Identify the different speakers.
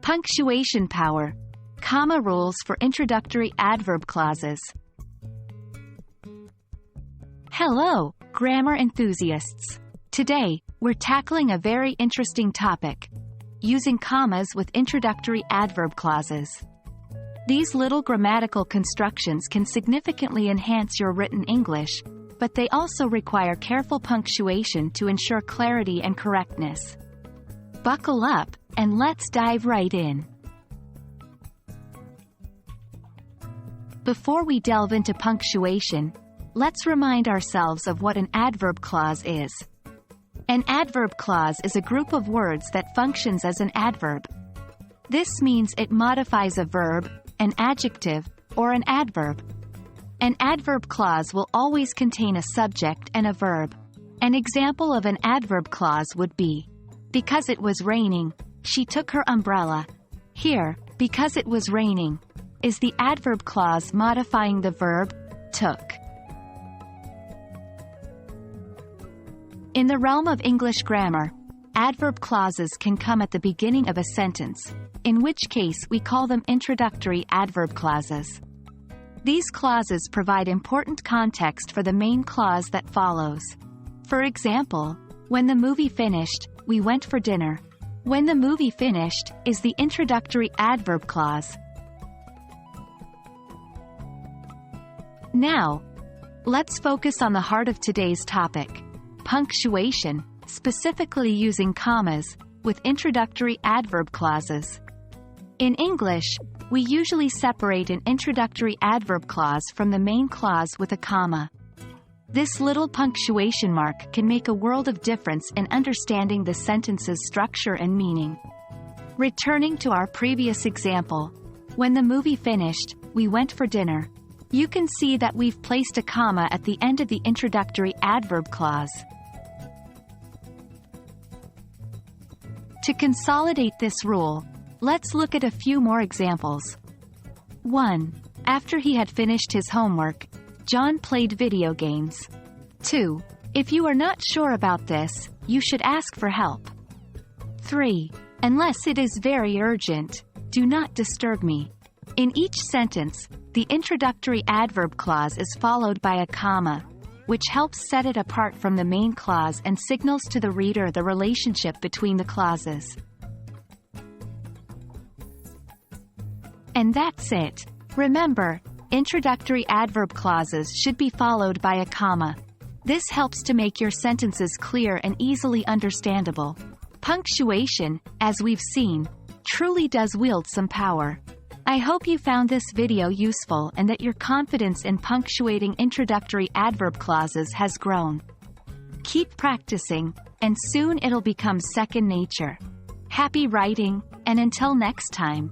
Speaker 1: Punctuation power. Comma rules for introductory adverb clauses. Hello, grammar enthusiasts. Today, we're tackling a very interesting topic: using commas with introductory adverb clauses. These little grammatical constructions can significantly enhance your written English, but they also require careful punctuation to ensure clarity and correctness. Buckle up, and let's dive right in. Before we delve into punctuation, let's remind ourselves of what an adverb clause is. An adverb clause is a group of words that functions as an adverb. This means it modifies a verb, an adjective, or an adverb. An adverb clause will always contain a subject and a verb. An example of an adverb clause would be, because it was raining, she took her umbrella. Here, because it was raining, is the adverb clause modifying the verb, took. In the realm of English grammar, adverb clauses can come at the beginning of a sentence, in which case we call them introductory adverb clauses. These clauses provide important context for the main clause that follows. For example, when the movie finished, we went for dinner. When the movie finished is the introductory adverb clause. Now, let's focus on the heart of today's topic: punctuation, specifically using commas, with introductory adverb clauses. In English, we usually separate an introductory adverb clause from the main clause with a comma. This little punctuation mark can make a world of difference in understanding the sentence's structure and meaning. Returning to our previous example, when the movie finished, we went for dinner. You can see that we've placed a comma at the end of the introductory adverb clause. To consolidate this rule, let's look at a few more examples. 1. After he had finished his homework, John played video games. 2. If you are not sure about this, you should ask for help. 3. Unless it is very urgent, do not disturb me. In each sentence, the introductory adverb clause is followed by a comma, which helps set it apart from the main clause and signals to the reader the relationship between the clauses. And that's it. Remember, introductory adverb clauses should be followed by a comma. This helps to make your sentences clear and easily understandable. Punctuation, as we've seen, truly does wield some power. I hope you found this video useful and that your confidence in punctuating introductory adverb clauses has grown. Keep practicing, and soon it'll become second nature. Happy writing, and until next time.